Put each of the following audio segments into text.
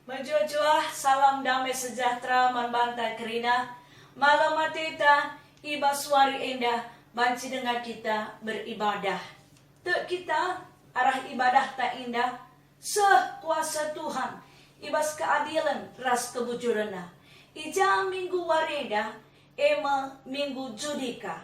Majua-jua, salam damai sejahtera manbanta kerina. Malam matita, iba suari endah, banci dengan kita beribadah. Tek kita, arah ibadah tak indah, sekuasa Tuhan, ibas keadilan ras kebujurana. Ija minggu wareda, ema minggu judika.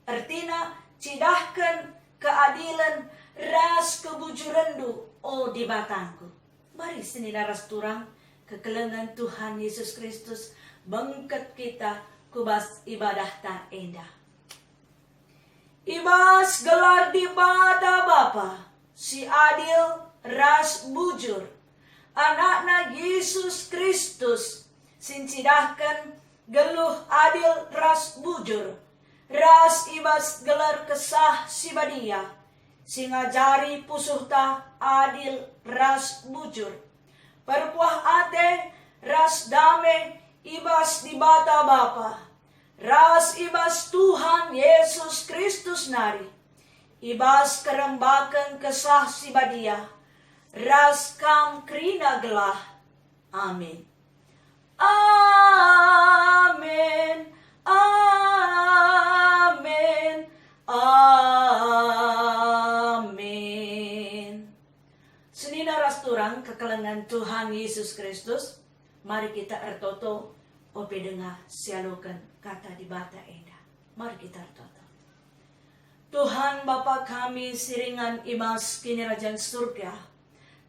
Artina, cidahkan keadilan ras kebujurandu, oh di batangku. Mari sini naras turang, kekelengan Tuhan Yesus Kristus, bengket kita kubas ibadah tak indah. Ibas gelar di bata Bapa, si adil ras bujur, anakna Yesus Kristus, sincidahkan geluh adil ras bujur, ras ibas gelar kesah si badia, singajari pusuhta adil ras bujur. Perpuah ate ras dame ibas di bata Bapa. Ras ibas Tuhan Yesus Kristus nari. Ibas kerembakan kesah si badia. Ras kam krina gelah. Amin. Amin. Amin. Amin. Senina ras turang kekelengan Tuhan Yesus Kristus. Mari kita ertoto ope dengar sialukan kata di bata endah. Mari kita ertoto. Tuhan Bapa kami siringan ibas kini Rajan surga.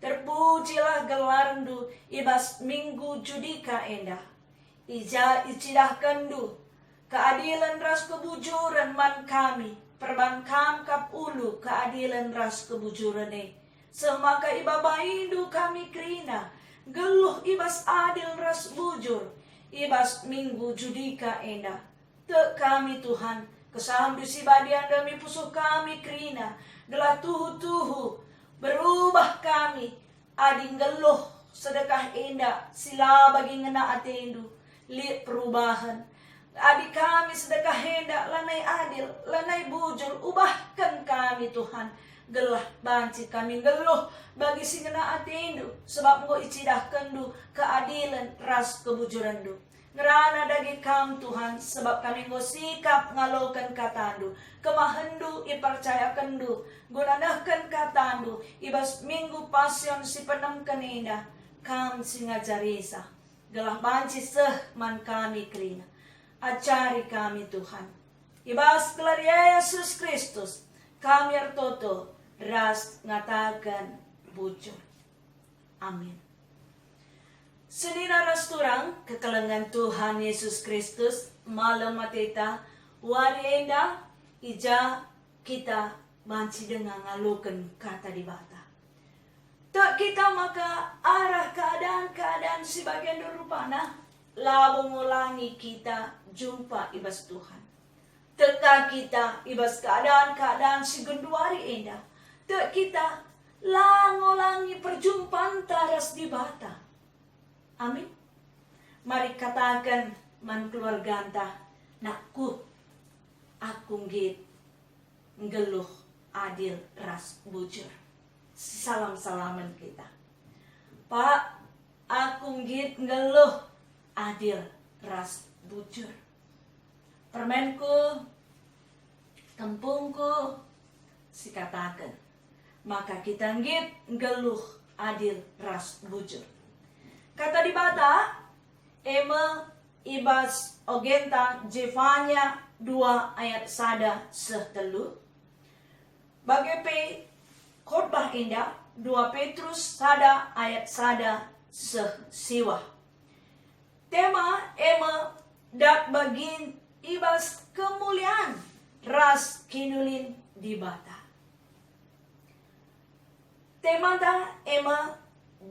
Terpujilah gelarndu ibas minggu judika endah. Ija icidahkandu keadilan ras kebujuran man kami. Perbankam kap ulu keadilan ras kebujurane. Semaka ibabaindu kami krina. Geluh ibas adil ras bujur. Ibas minggu judika endah. Tek kami Tuhan. Kesamdu si badian demi pusuh kami krina. Gelah tuhu-tuhu. Berubah kami. Ading geluh sedekah endah. Sila bagi ngena atendu. Lihat perubahan. Adik kami sedekah hendak lanai adil, lanai bujur, ubahkan kami Tuhan. Gelah banci kami geluh bagi singena atindu, sebab engkau icidahkan du keadilan ras kebujurandu. Ngerana dagi kam Tuhan, sebab kami engkau sikap ngalokan katandu. Kemahendu ipercayakan du, gunanahkan katandu, ibas minggu pasion si penem kenenda, kam singajarisa. Gelah banci seh man kami krina. Acari kami Tuhan. Ibas gelar Yesus Kristus. Kami ertoto ras ngatakan bujur. Amin. Senina ras turang kekelengan Tuhan Yesus Kristus. Malam mateta wari endah ija kita banci dengan ngalukan kata di bata. Tak kita maka arah keadaan-keadaan si bagian rupana. Labo ngulangi kita jumpa ibas Tuhan. Teka kita ibas keadaan-keadaan si genduari endah. Tek kita langolangi perjumpaan taras di bata. Amin. Mari katakan man keluarga anta, nakku aku ngit ngeluh adil ras bujur. Salam-salaman kita. Pak, aku ngit ngeluh adil ras bujur. Permenku, kampungku, sikatakan. Maka kita ngit ngeluh adil ras bujur. Kata di bata, ema ibas ogenta Jevanya 2 ayat sada sehtelu. Bagepe khotbah indah 2 Petrus sada ayat sada siwah. Tema ema dat bagin ibas kemuliaan ras kinulin di bata. Tema ta ema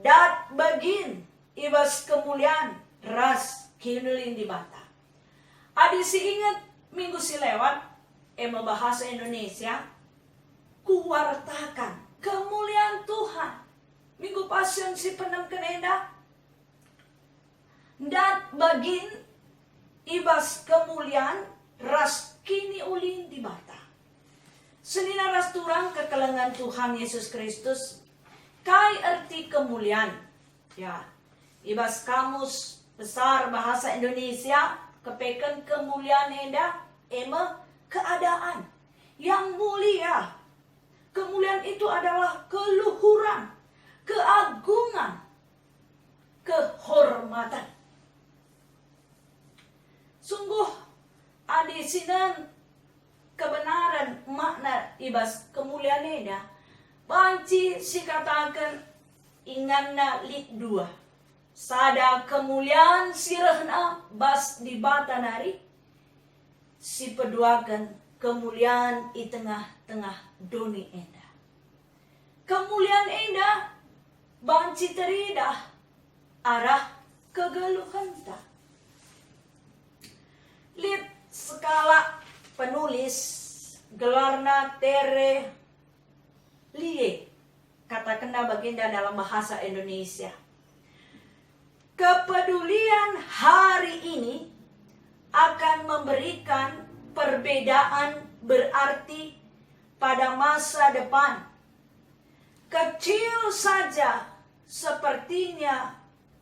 dat bagin ibas kemuliaan ras kinulin di bata. Adi si ingat minggu si lewat ema bahasa Indonesia kuwartakan kemuliaan Tuhan. Minggu pasion si penem kenenda dat bagin ibas kemuliaan ras kini ulin di bata. Senina ras turang kekelengan Tuhan Yesus Kristus. Kai arti kemuliaan. Ya. ibas kamus besar bahasa Indonesia, kepekan kemuliaan enda, keadaan yang mulia. Kemuliaan itu adalah keluhuran, keagungan, kehormatan. Sungguh adi sinan kebenaran makna ibas kemuliaan eda. Banci si katakan inganna lit 2. Sada kemuliaan sirahna bas di bata nari. Si peduakan kemuliaan di tengah-tengah doni enda. Kemuliaan enda banci teridah arah kegeluhanta. Lit skala penulis gelarna Tere Lie, kata kena baginda dalam bahasa Indonesia. Kepedulian hari ini akan memberikan perbedaan berarti pada masa depan. Kecil saja sepertinya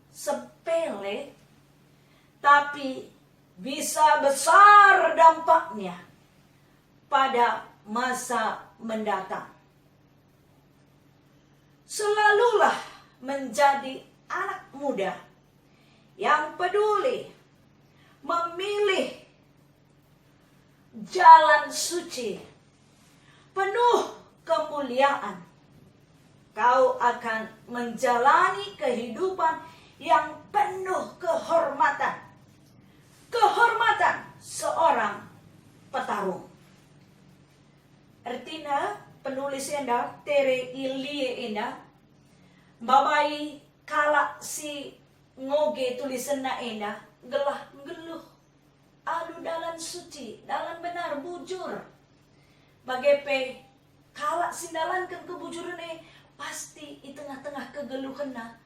sepele, tapi bisa besar dampaknya pada masa mendatang. Selalulah menjadi anak muda yang peduli, memilih jalan suci, penuh kemuliaan. Kau akan menjalani kehidupan yang penuh kehormatan. Kehormatan seorang petarung. Artinya penulis enda Tere Ilie enda babai kala si ngoge tulisanna enda gelah geluh alu dalan suci, dalan benar bujur. Bagepe kala sindalankan kebujuran pasti di tengah-tengah kegeluhanna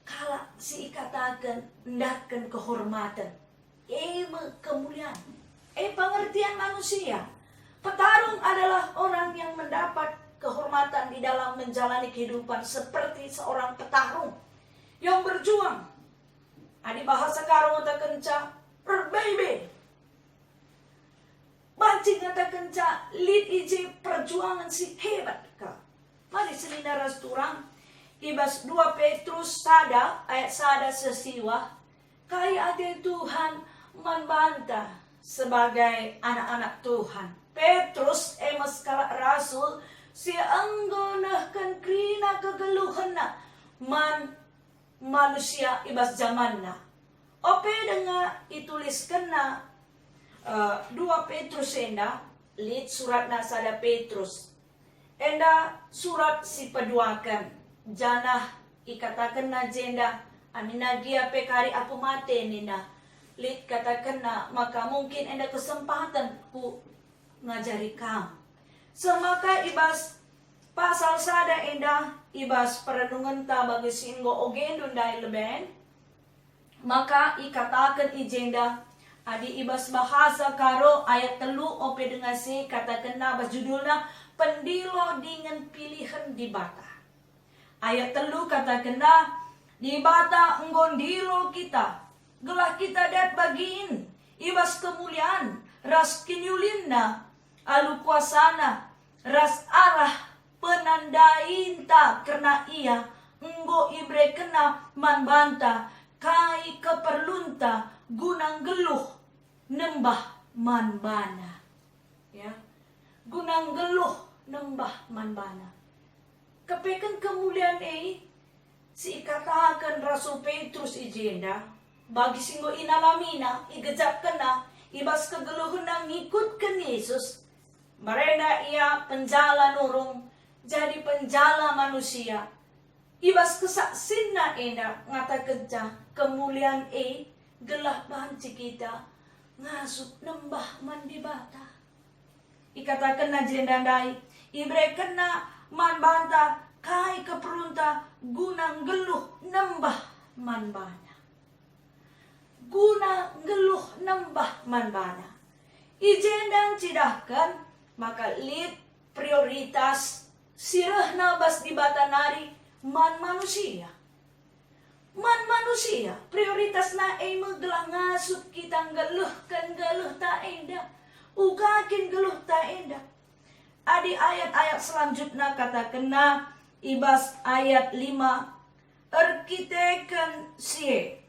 kala si ikatakan ndatkan kehormatan. Kemuliaan. Pengertian manusia. Petarung adalah orang yang mendapat kehormatan di dalam menjalani kehidupan seperti seorang petarung yang berjuang. Adi bahasa karung atau kenca berbebe. Bancing kata kenca lid iji perjuangan si hebat ka. Mari selina rasturang ibas 2 Petrus sada ayat sada sesiwa. Kaya ade Tuhan membantah sebagai anak-anak Tuhan. Petrus emas kala rasul si anggonahkan krina kegeluhanna man manusia ibas zamanna. Ope denga ituliskanna 2 Petrus enda lit surat nasada Petrus. Enda surat si peduakan janah ikatakan na jenda aminagia pekari aku mate nina. Lit katakan na maka mungkin enda kesempatan ku ngajari kamu. Semaka ibas pasal sada enda ibas perenungan ta bagi singgo ogendun dai leben. Maka ikatakan ijenda adi ibas bahasa karo ayat 3 ope dengan si katakan na bas judulna pendilo dengan pilihan di bata. Ayat 3 katakan na di bata nggondilo kita. Gelah kita dat bagiin ibas kemuliaan ras kinyulinna alu kuasana ras arah penandain ta karena ia enggo ibre kena manbanta kai keperlunta gunang geluh nembah manbana ya gunang geluh nembah manbana kepekan kemuliaan si katakan Rasul Petrus ijenda bagi singgo inalamina, igejap ka na, ibas kegeluhan na ngikutkan Yesus. Marena ia penjala nurung, jadi penjala manusia. Ibas kesaksin na ena, ngata keja, kemuliaan gelah banci kita, ngasuk nembah mandibata. Ikatakan na jendandai, ibre kena man banta, kai keperunta, gunang geluh nembah manbana. Guna ngeluh nembah manbana. Ijendang cidahkan maka lid prioritas sirah nabas di batanari man manusia. manusia prioritas na ay maggelah ngasup kita geluh ta enda ugakin geluh ta enda. Adi ayat-ayat selanjutnya katakan na ibas ayat 5 erkiteken sie.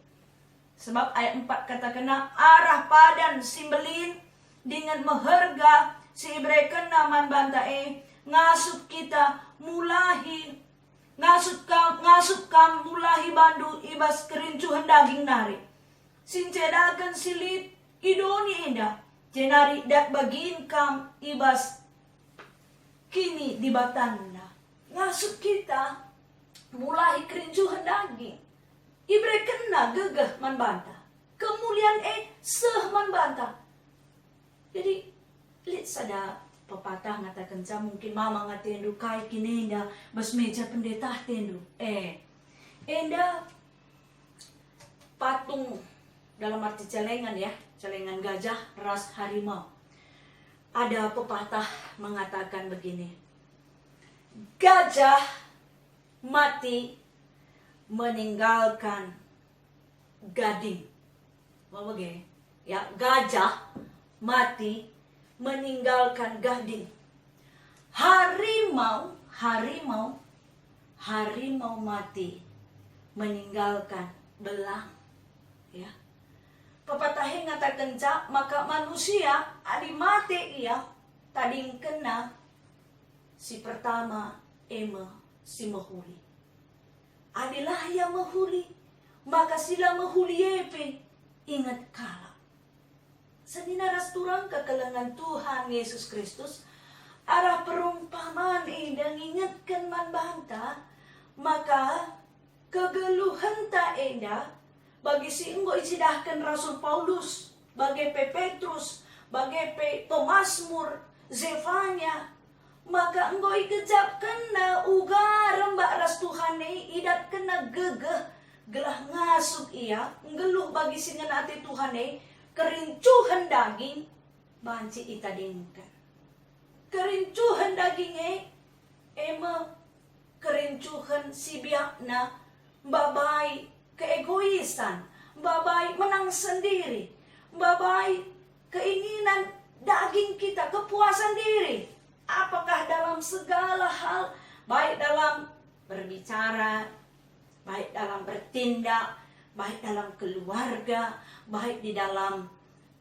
Sebab ayat 4 katakan na arah padan simbelin dengan meherga si ibreken naman bantae ngasup kita mulahi ngasup kam mulahi bandu ibas kerincuhan daging nari. Sincedakan silit idoni indah. Jenari dak bagin kam ibas kini di batanna. Ngasup kita mulahi kerincuhan daging. Ibre kena gegeh man banta. Kemuliaan seh man banta. Jadi lit sada pepatah ngatakan sa mungkin mama ngatendu kai kinenda bas meja pendeta tendu. Enda patung dalam arti celengan ya, celengan gajah ras harimau. Ada pepatah mengatakan begini. Gajah mati meninggalkan gading. Mau begini? Ya, gajah mati meninggalkan gading. Harimau mati meninggalkan belang. Ya. Pepatah ngatakan maka manusia adi mati ia tading kena si pertama si mahuli. Adilah yang mahuli maka sila mahuli epe ingat kala. Saninaras turang kekelengan Tuhan Yesus Kristus arah perumpamaan dan ingatkan man banta maka kegeluhan ta enda bagi si enggo isidahkan Rasul Paulus bagi Petrus bagi Tomasmur Zefanya maka enggo ikejapkan na uga rembak ras Tuhan idat kena gegeh gelah ngasup ia ngeluh bagi si ngenati Tuhan kerincuhan daging banci itadingkan. Kerincuhan daging kerincuhan si biakna babai keegoisan, babai menang sendiri, babai keinginan daging kita, kepuasan diri. Apakah dalam segala hal, baik dalam berbicara, baik dalam bertindak, baik dalam keluarga, baik di dalam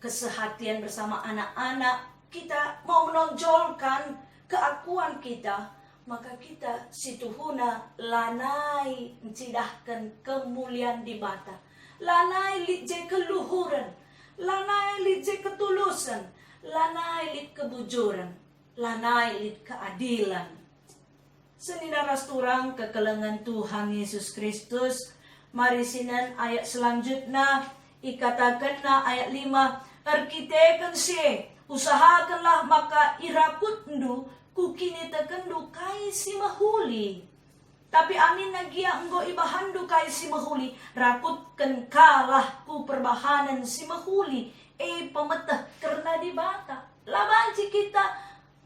keseharian bersama anak-anak, kita mau menonjolkan keakuan kita, maka kita situhuna lanai mencidahkan kemuliaan di bata, lanai litje keluhuran, lanai litje ketulusan, lanai lit kebujuran, lanai lit keadilan. Seninaras turang kekelengan Tuhan Yesus Kristus. Mari sinan ayat selanjutnya ikatakan na ayat 5 erkiteken si usahakanlah maka iraputndu kukini tekendu kai si mahuli tapi amin nagia enggo ibahandu kai si mahuli rakutken kalah ku perbahanan si mahuli pemetah karena di bata labanci kita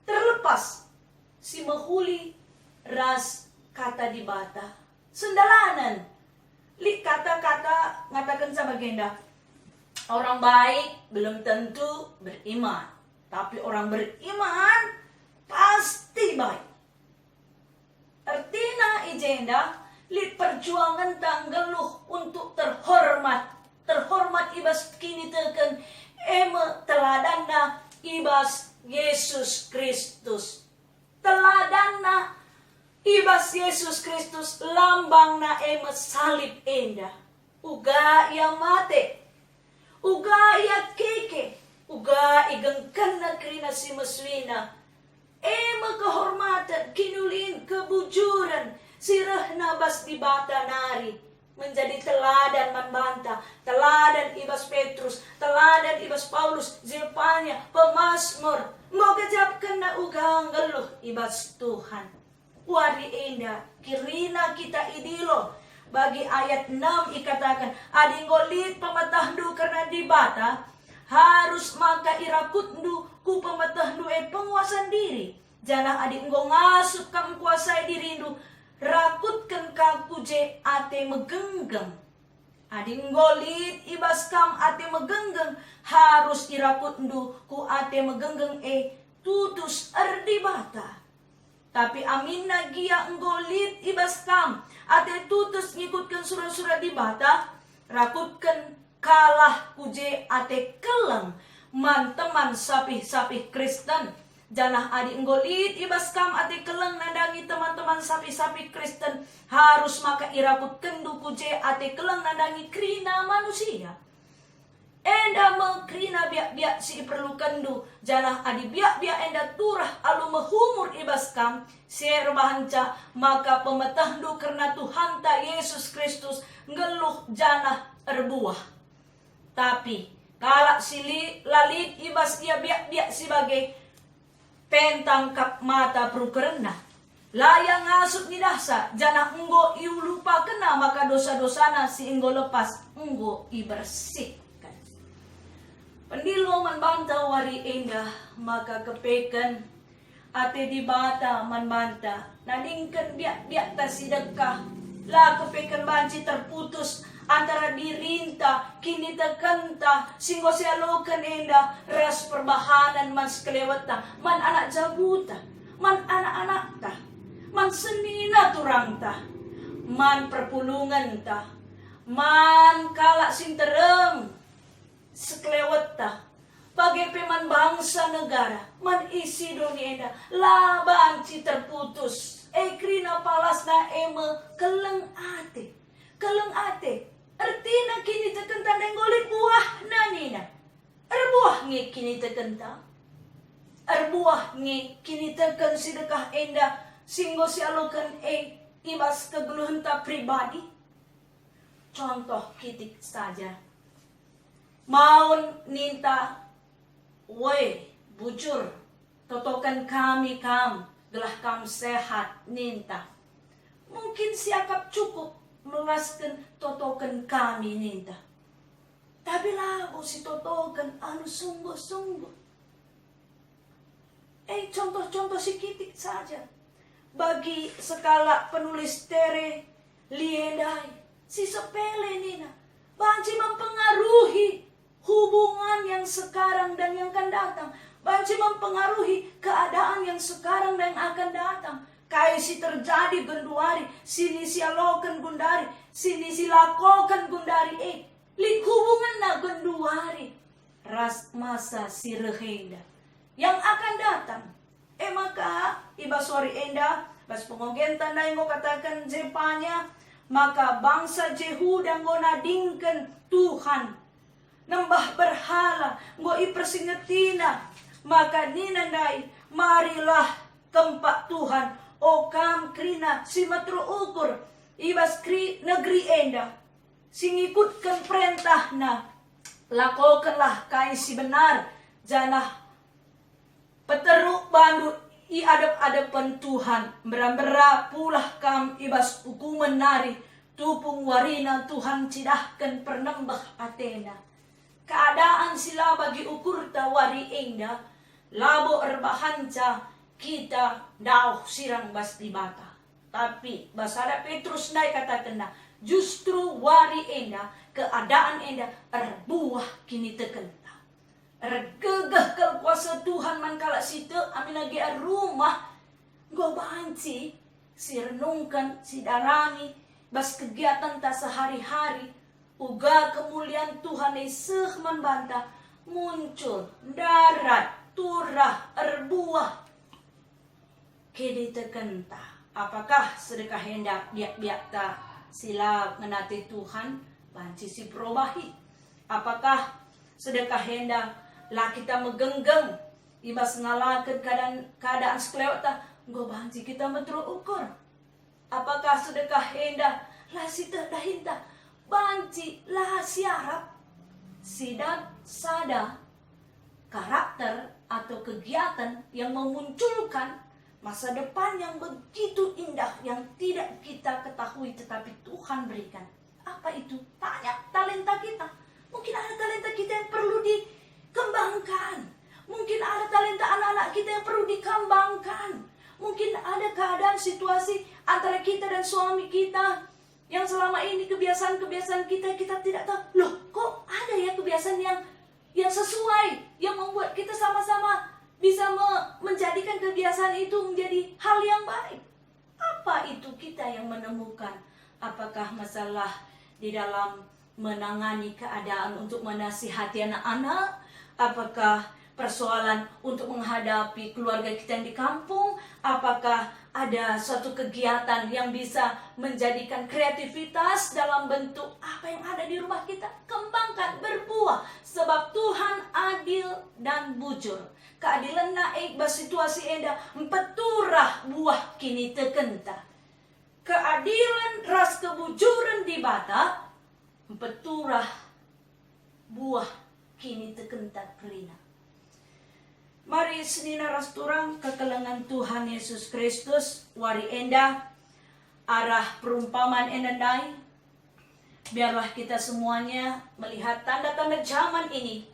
terlepas si mahuli ras kata di bata sendalanan. Li kata-kata ngatakan sama genda. Orang baik belum tentu beriman. Tapi orang beriman pasti baik. Artinya ijenda, li perjuangan tanggeluh untuk terhormat. Terhormat ibas kini teken teladanna ibas Yesus Kristus. Teladanna ibas Yesus Kristus lambang na salib enda. Uga ia mate. Uga ia keke. Uga igangkan na krina si maswina. Kehormatan, kinulin, kebujuran. Sirah nabas di bata nari. Menjadi teladan manbanta. Teladan ibas Petrus. Teladan ibas Paulus. Zefanya, Pemasmur. Moga japkan na uga ngeluh ibas Tuhan. Wari enda kirina kita idilo bagi ayat 6 ikatakan adinggolit pematahdu karena di bata harus maka irakutdu ku pematahdu penguasaan diri janah adinggo ngasup kam kuasai dirindu rakutkan ka kuje ate megenggam Ading golit ibas kam ate megenggeng harus irakundu ku ate megenggeng tutus erdi bata. Tapi amin nagia nggolit ibas kam ate tutus ngikutkan surah-surah di bata rakutkan kalah kuje ate keleng man teman sapih-sapih Kristen. Janah adik nggolit ibas kam ate keleng nadangi teman-teman sapi-sapi Kristen harus maka irakut kendu kuje ate keleng nadangi krina manusia. Enda krina biak-biak si perlu kendu janah adik biak-biak enda turah alu mehumur ibas kam ser bahanca maka pemetahdu karena Tuhan ta Yesus Kristus ngeluh janah erbuah. Tapi kalak sili lalit ibas dia biak-biak sebagai pentangkap mata prukerna layang ngasut ni dahsa janah enggo iu lupa kena maka dosa-dosana si enggo lepas enggo ibersihkan. Pendilo man banta wari endah maka kepeken ate di bata man banta nadingken biak-biak ta sidekah lah kepeken banci terputus antara dirinta kini tekenta singgo sialokan enda ras perbahanan man sekelewata man anak jabuta man anak-anak ta man senina turang ta man perpulungan ta man kalak sinterem sekelewata bagai peman bangsa negara man isi dunia enda labanci terputus krina palasna eme keleng ate artina kini tekenta nenggolit buah nanina. Erbuah nge kini tekenta. Erbuah nge kini teken sidekah enda singgo sialokan ibas kegeluhenta pribadi. Contoh kitik saja. Maun ninta woi bujur totokan kami kam gelah kam sehat ninta. Mungkin siakap cukup melaskan totokan kami ninta. Tapi labu si totokan anu sungguh-sungguh. Contoh-contoh sikitik saja. Bagi skala penulis tere liendai si sepele nina. Banci mempengaruhi hubungan yang sekarang dan yang akan datang. Banci mempengaruhi keadaan yang sekarang dan yang akan datang. Kaya si terjadi genduari, sini si alokan gundari, sini si lakokan gundari, lik hubungan na genduari. Ras masa si rehenda yang akan datang. Maka ibaswari enda, bas pengogentan na ngo katakan jepanya, maka bangsa Jehuda ngo nadingken Tuhan. Nembah berhala, ngo ipersingetina, maka ninandai, marilah tempat Tuhan. Kam krina si matru ukur ibas kri negeri enda singikutkan perintah na lakokanlah kai si benar janah peteruk bandu i adep-adepan Tuhan berambera pulah kam ibas hukuman nari tupung warina Tuhan cidahkan pernembah Athena keadaan sila bagi ukur tawari enda labo erbahanca kita dauh sirang bas di bata. Tapi basada Petrus nai katakan justru wari enda keadaan enda erbuah kini tekenta. Ergegah kel kuasa Tuhan man kala situ amin lagi rumah go banci si renungkan si darami bas kegiatan ta sehari-hari uga kemuliaan Tuhan Yesus man banta muncul darat turah erbuah kini tekenta. Apakah sedekah hendak biak-biak ta sila menati Tuhan banci si perubahi. Apakah sedekah hendak lah kita megenggeng ibas ngalakan keadaan sekelewat ta go banci kita metru ukur. Apakah sedekah hendak lah si dahinta banci lah siarap sidat sada karakter atau kegiatan yang memunculkan masa depan yang begitu indah yang tidak kita ketahui tetapi Tuhan berikan. Apa itu? Banyak talenta kita. Mungkin ada talenta kita yang perlu dikembangkan. Mungkin ada talenta anak-anak kita yang perlu dikembangkan. Mungkin ada keadaan situasi antara kita dan suami kita Yang selama ini kebiasaan-kebiasaan kita tidak tahu. Loh, kok ada ya kebiasaan yang sesuai, yang membuat kita sama-sama bisa menjadikan kebiasaan itu menjadi hal yang baik. Apa itu kita yang menemukan? Apakah masalah di dalam menangani keadaan untuk menasihati anak-anak? Apakah persoalan untuk menghadapi keluarga kita yang di kampung? Apakah ada suatu kegiatan yang bisa menjadikan kreativitas dalam bentuk apa yang ada di rumah kita? Kembangkan, berbuah. Sebab Tuhan adil dan bujur. Keadilan naik bas situasi enda empeturah buah kini tekenta. Keadilan ras kebujuran di bata empeturah buah kini tekenta kerina. Mari senina rasturang kekelengan Tuhan Yesus Kristus wari enda arah perumpamaan endandai. Biarlah kita semuanya melihat tanda-tanda zaman ini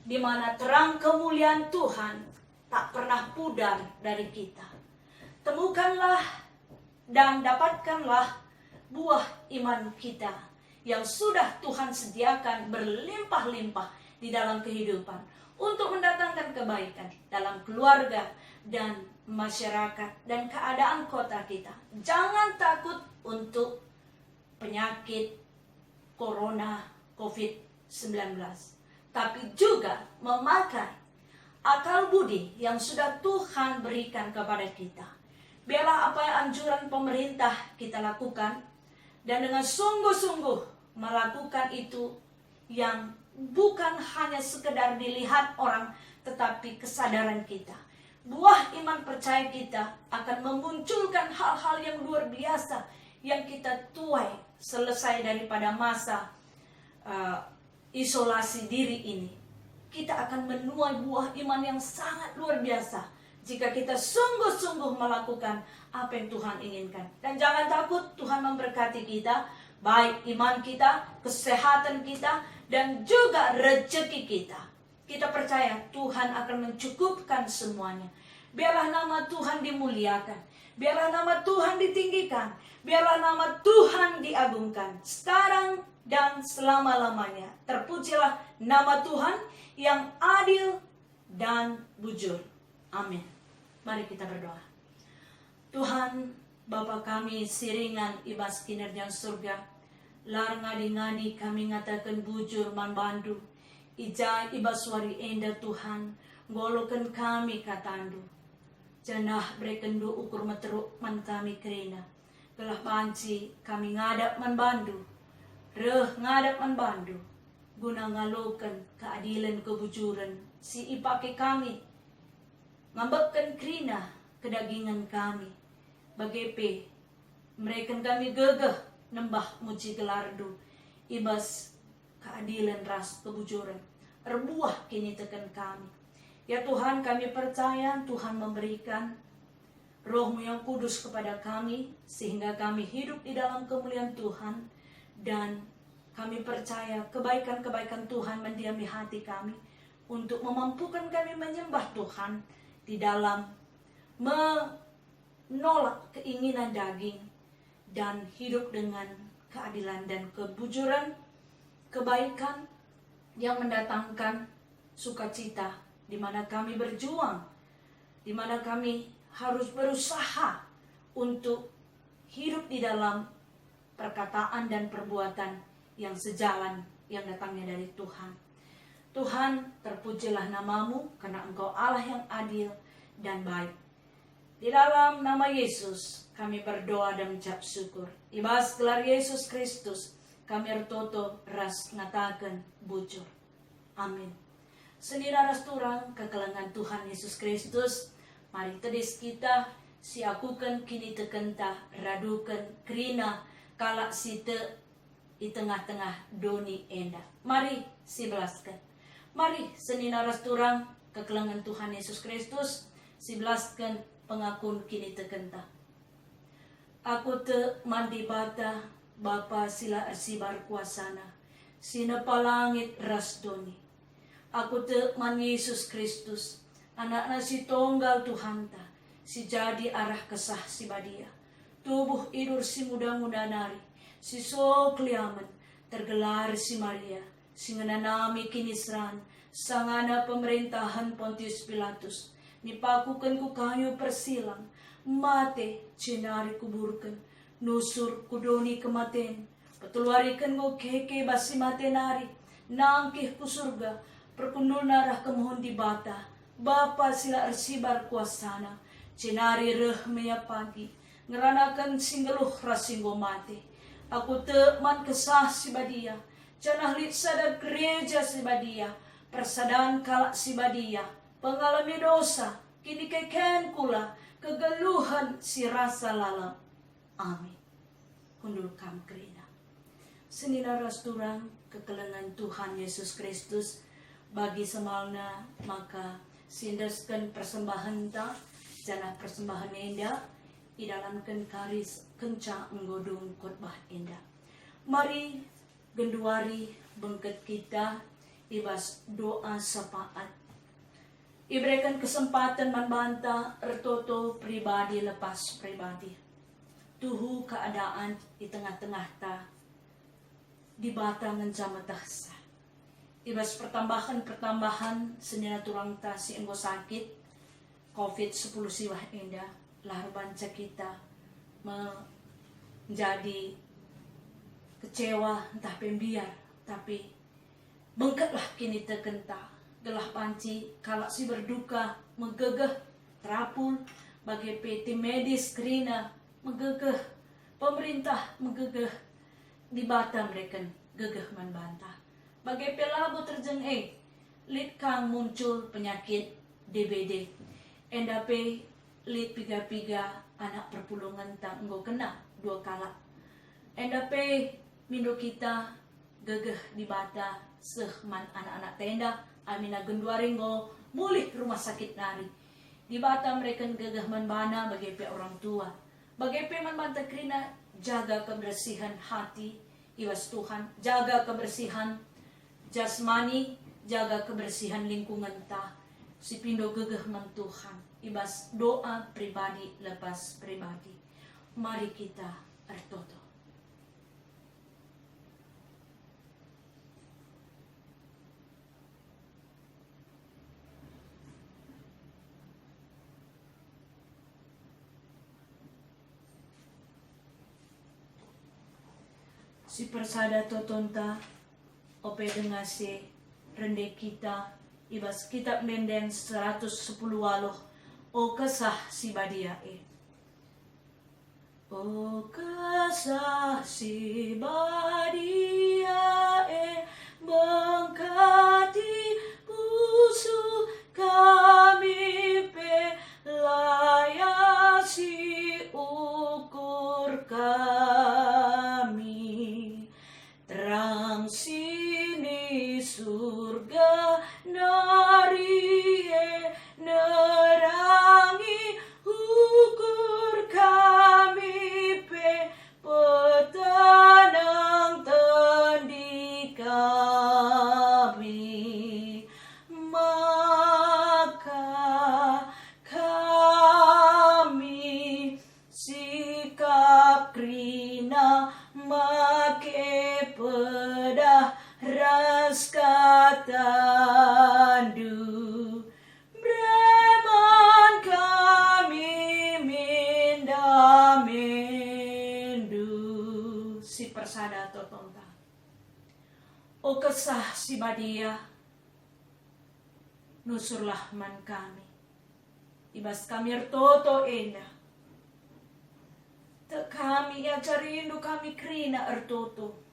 di mana terang kemuliaan Tuhan tak pernah pudar dari kita. Temukanlah dan dapatkanlah buah iman kita yang sudah Tuhan sediakan berlimpah-limpah di dalam kehidupan untuk mendatangkan kebaikan dalam keluarga dan masyarakat dan keadaan kota kita. Jangan takut untuk penyakit corona COVID-19, tapi juga memakai akal budi yang sudah Tuhan berikan kepada kita. Biarlah apa yang anjuran pemerintah kita lakukan dan dengan sungguh-sungguh melakukan itu yang bukan hanya sekedar dilihat orang, tetapi kesadaran kita. Buah iman percaya kita akan memunculkan hal-hal yang luar biasa yang kita tuai selesai daripada masa isolasi diri ini. Kita akan menuai buah iman yang sangat luar biasa jika kita sungguh-sungguh melakukan apa yang Tuhan inginkan. Dan jangan takut, Tuhan memberkati kita, baik iman kita, kesehatan kita, dan juga rezeki kita. Kita percaya Tuhan akan mencukupkan semuanya. Biarlah nama Tuhan dimuliakan. Biarlah nama Tuhan ditinggikan. Biarlah nama Tuhan diagungkan. Sekarang dan selama-lamanya. Terpujilah nama Tuhan yang adil dan bujur. Amin. Mari kita berdoa. Tuhan, Bapa kami siringan ibas kinerja surga. Lar ngadi-ngadi kami ngatakan bujur man bandu. Ija ibaswari enda Tuhan. Golokan kami katandu. Janah brekendo ukur materuk man kami kerena. Gelah banci kami ngadap man bandu. Reh ngadap man bandu. Guna ngalokan keadilan kebujuran. Si ipake kami. Ngambekkan kerina kedagingan kami. Bagepe. Mereka kami gegah. Nembah muji gelardu, ibas keadilan ras kebujuran, berbuah kini tekan kami. Ya Tuhan, kami percaya Tuhan memberikan Roh-Mu yang kudus kepada kami, sehingga kami hidup di dalam kemuliaan Tuhan, dan kami percaya kebaikan-kebaikan Tuhan mendiami hati kami, untuk memampukan kami menyembah Tuhan, di dalam menolak keinginan daging, dan hidup dengan keadilan dan kebujuran, kebaikan yang mendatangkan sukacita, di mana kami berjuang, di mana kami harus berusaha untuk hidup di dalam perkataan dan perbuatan yang sejalan, yang datangnya dari Tuhan. Tuhan, terpujilah nama-Mu, karena Engkau Allah yang adil dan baik. Di dalam nama Yesus, kami berdoa dan mengucap syukur. Ibas gelar Yesus Kristus, kami ertoto ras ngatakan bujur. Amin. Senira ras turang kekelengan Tuhan Yesus Kristus, mari tedis kita siakukan kini tekenta radukan kerina kalak site di tengah-tengah doni enda. Mari sibelaskan. Mari senina ras turang kekelengan Tuhan Yesus Kristus, sibelaskan pengakun kini tekenta. Aku te mandi bata Bapa sila asibar kuasana, sina palangit rasdoni. Aku te man Yesus Kristus, anak na si tonggal Tuhan ta, si jadi arah kesah si badia. Tubuh idur si muda-muda nari, si so kliaman tergelar si Maria singananami kinisran sangana pemerintahan Pontius Pilatus nipakukan ku kayu persilang mate cenari kuburkan nusur kudoni kematen patulwarikan ko keke basi matenari nangkih ku surga perkundul narah kemohon di bata Bapa sila arsibar kuasana cenari reh meya pagi ngeranakan singgeluh rasinggo mate aku teman kesah si badia canah lit sadar gereja si badia persadaan kalak si badia pengalami dosa kini keken kula kegeluhan si rasa lalam amin kundul kam kerina senina rasturang kekelengan Tuhan Yesus Kristus bagi semalna maka sindaskan persembahan ta jana persembahan enda idalamkan karis kencang nggodung khotbah enda mari genduari bengket kita ibas doa syafaat iberikan kesempatan membantah ertoto pribadi lepas pribadi tuhu keadaan di tengah-tengah ta di batangan jamatahsa ibas pertambahan senina turang ta si enggo sakit COVID-10 siwah enda lahar banca kita menjadi kecewa entah pembiar tapi bengkatlah kini terkenta gelah panci kalak si berduka menggegeh terapul bagi PT medis kerina menggegeh pemerintah menggegeh di bata mereka gegeh membantah bagi pelabu terjeng lit kang muncul penyakit DBD endape lit piga-piga anak perpulungan tak enggo kena 2 kala endape mindo kita gegeh di bata sehman anak-anak tenda amina genduaringgo mulih rumah sakit nari di bata mereka gegeh manbana bagi pe orang tua bagi pe manbanta krina jaga kebersihan hati iwas Tuhan jaga kebersihan jasmani jaga kebersihan lingkungan ta si pindo gegeh man Tuhan ibas doa pribadi lepas pribadi mari kita ertoto si persada totonta ope dengase rende kita ibas kitab menden 110 waloh o kesah si badia o kesah si badia bengkati pusu kami pe layasi ukur kami terang sini surga nari nerangi ukur kami pe petanang tendi kami maka kami sikap krina make pedah ras katandu breman kami minda mendu si persada totonta o kesah si badia nusurlah man kami ibas kami ertoto enda te kami ya carindu kami krina ertoto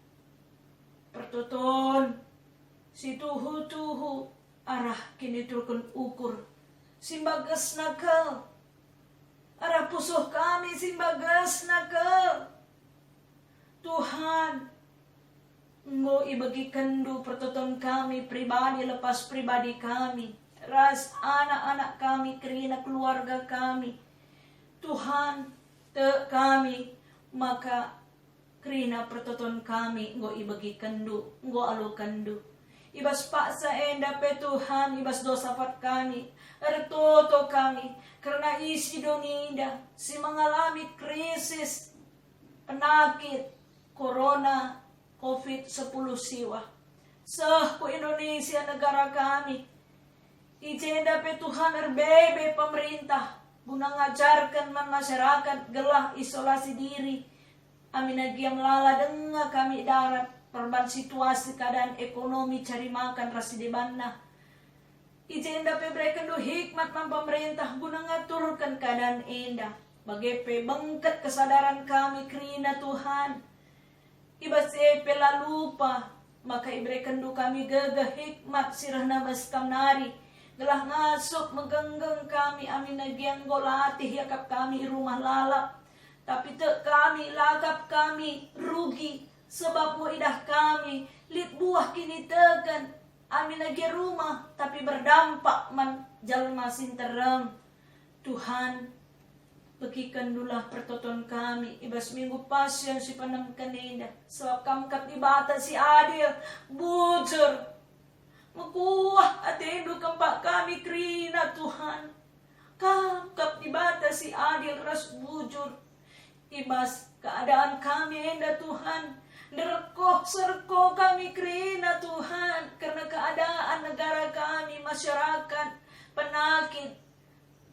pertoton si tuhu arah kini turun ukur simbagas nakel arah pusuh kami simbagas nakel Tuhan ngo ibagi kendu pertoton kami pribadi lepas pribadi kami ras anak-anak kami kerina keluarga kami Tuhan te kami maka krina pertoton kami ngo ibagi kendu ngo alu kendu ibas paksa enda pe Tuhan ibas dosa fat kami ertoto kami karena isi doninda si mengalami krisis penyakit corona, COVID-10 siwa. Sa po Indonesia, negara kami, ijenda pe Tuhan erbebe pemerintah, guna ngajarkan man masyarakat gelah isolasi diri. Amin nagiam lala denga kami darat, perban situasi keadaan ekonomi cari makan rasi debanna. Ijenda pe berikan do hikmat man pemerintah guna ngaturkan keadaan indah. Bagepe bengket kesadaran kami kerina Tuhan. Ibase pela lupa, maka iberikan do kami gagah hikmat sirahna baskam nari. Gelah ngasuk menggenggeng kami amin nagiang golatih yakap kami rumah lalap. Tapi te kami lagap kami rugi sebab mo idah kami lit buah kini tegan. Amin lagi rumah tapi berdampak man jalma sinterem. Tuhan begikan dulah pertoton kami ibas minggu pasien si panam kanina sebab kamkat di bata si adil bujur mekuah atendu kempak kami krina Tuhan kamkap di bata si adil ras bujur ibas keadaan kami enda Tuhan Nerkoh serko kami krina Tuhan karena keadaan negara kami, masyarakat, penakit,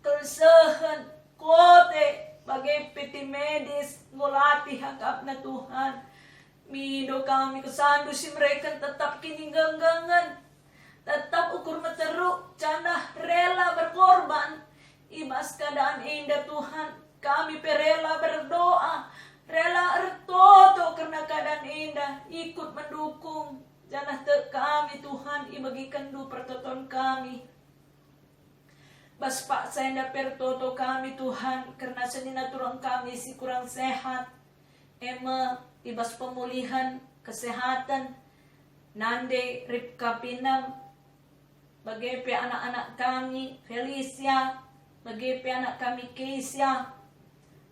kesehan, kote, bagai peti medis, ngolati hakap na Tuhan. Mido kami kesandu si mereka tetap kini genggangan, tetap ukur meteruk, canah rela berkorban. Ibas keadaan indah Tuhan, kami perela berdoa. Rela ertoto karena keadaan indah ikut mendukung janah te kami Tuhan ibagikan du pertoton kami bas pak senda pertoto kami Tuhan karena senina turang kami si kurang sehat ema ibas pemulihan kesehatan nande Ripka Pinam bagepe anak-anak kami Felicia bagepe anak kami Keisha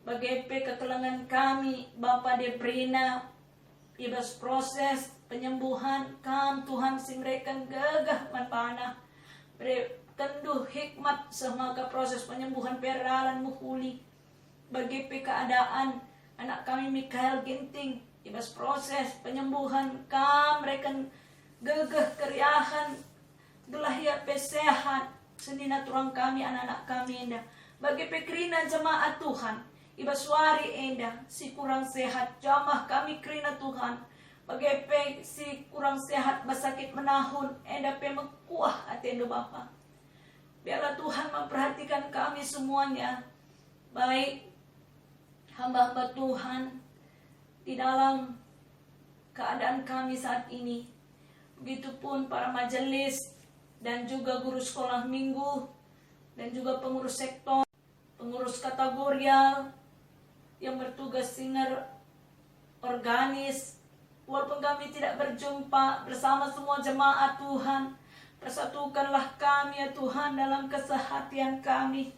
bagepe kekelangan kami Bapak Debrina ibas proses penyembuhan kam Tuhan simrekan gagah manpanah kendu hikmat semaga proses penyembuhan peralan muhuli bagepe keadaan anak kami Mikael Ginting ibas proses penyembuhan kam rekan gagah keriahan gelahia pesehat senina turang kami anak-anak kami indah bagepe krina jemaat Tuhan ibaswari endah si kurang sehat jamah kami krina Tuhan bagepe si kurang sehat basakit menahun endah pe mekuah atendo Bapa biarlah Tuhan memperhatikan kami semuanya baik hamba-hamba Tuhan di dalam keadaan kami saat ini begitupun para majelis dan juga guru sekolah minggu dan juga pengurus sektor pengurus kategorial yang bertugas singer organis walaupun kami tidak berjumpa bersama semua jemaat Tuhan persatukanlah kami ya Tuhan dalam kesehatan kami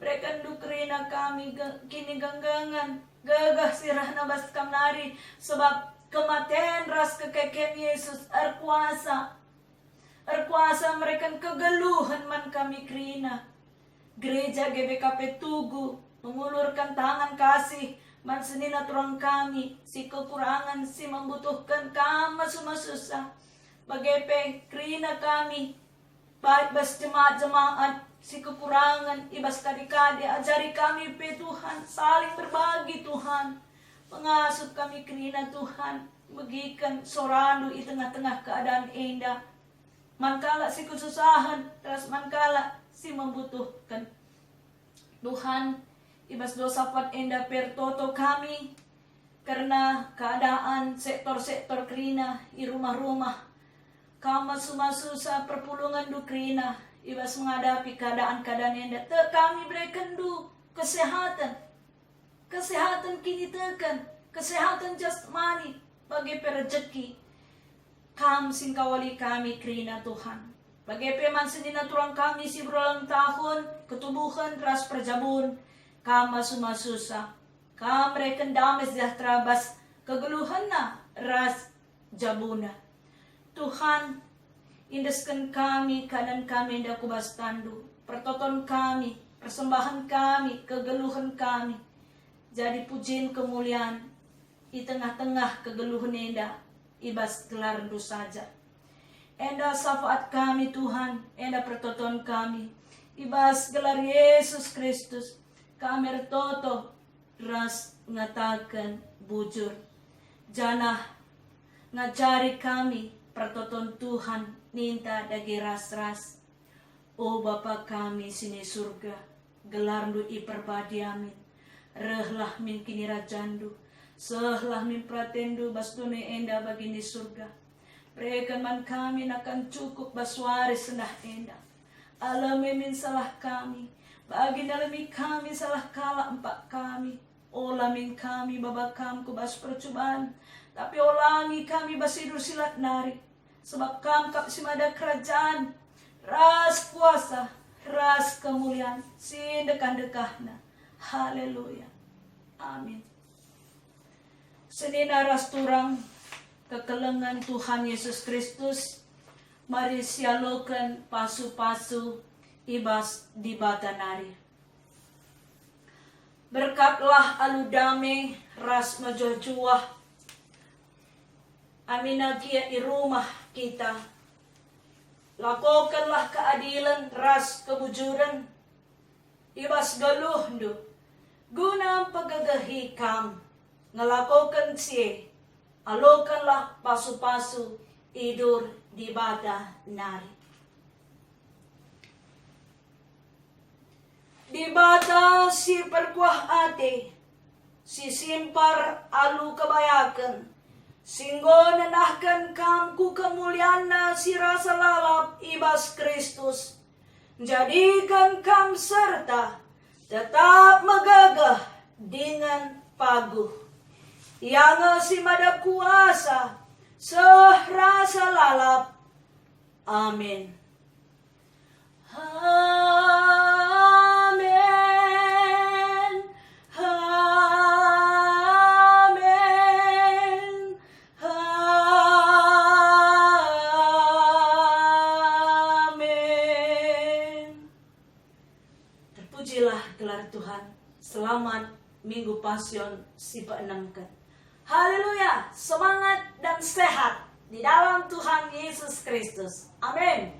berikan dukrina kami kini genggangan gagah sirahna baskam nari sebab kematian ras kekeken Yesus erkuasa mereka kegeluhan man kami krina gereja GBKP Tugu mengulurkan tangan kasih man senina turang kami si kekurangan si membutuhkan kama suma susah bagepe krina kami baik bas jemaat-jemaat si kekurangan ibas kadi-kadi ajari kami pe Tuhan saling berbagi Tuhan pengasuh kami krina Tuhan bagikan sorandu di tengah-tengah keadaan indah mankala si kesusahan terus mankala si membutuhkan Tuhan ibas dosa pat enda pertoto kami karena keadaan sektor-sektor krina di rumah-rumah kama susah perpulungan du krina ibas menghadapi keadaan-keadaan enda te kami berikan du kesehatan kini tekan kesehatan jasmani bagi perejeki kam singkawali kami krina Tuhan bagi peman senina turang kami si berulang tahun ketubuhan ras perjabun kama susah kam reken damai sejahtera bas kegeluhan na ras jabuna Tuhan indeskan kami keadaan kami ndak kubas tandu pertoton kami persembahan kami kegeluhan kami jadi pujian kemuliaan di tengah-tengah kegeluhan enda, ibas gelar du saja. Enda syafaat kami Tuhan, enda pertoton kami, ibas gelar Yesus Kristus, kami retoto ras ngatakan bujur. Janah ngajari kami pertoton Tuhan ninta dagi ras-ras. O Bapa kami sini surga, gelar du iperbadi amin. Rehlah min kini rajandu, sehlah min pratendu bastune enda bagini surga. Prekan man kami nakan cukup baswaris sendah enda. Alami min salah kami, bagi dalami kami salah kala empat kami. Olamin kami babakam ku bas percobaan, tapi olangi kami basidur silat nari. Sebab kam kap simada kerajaan, ras kuasa, ras kemuliaan, sindekan-dekahna. Haleluya. Amin. Senina ras turang kekelengan Tuhan Yesus Kristus, mari sialokan pasu-pasu ibas di batanari. Berkatlah alu damai ras majojuah, amina kia di rumah kita. Lakukanlah keadilan ras kebujuran, ibas galuh du, guna pagagahi kam, ngelakukan siye, alokanlah pasu-pasu idur di bata nari. Di bata si perkuah ate, si simpar alu kebayakan, singgo nanahkan kam ku kemuliaan si rasa lalap ibas Kristus. Jadikan kam serta tetap megagah dengan paguh. Yang si mada kuasa serasa lalap. Amin. Amin. Amin. Amin. Terpujilah gelar Tuhan. Selamat Minggu Pasion si keenamkan. Haleluya. Semangat dan sehat di dalam Tuhan Yesus Kristus. Amin.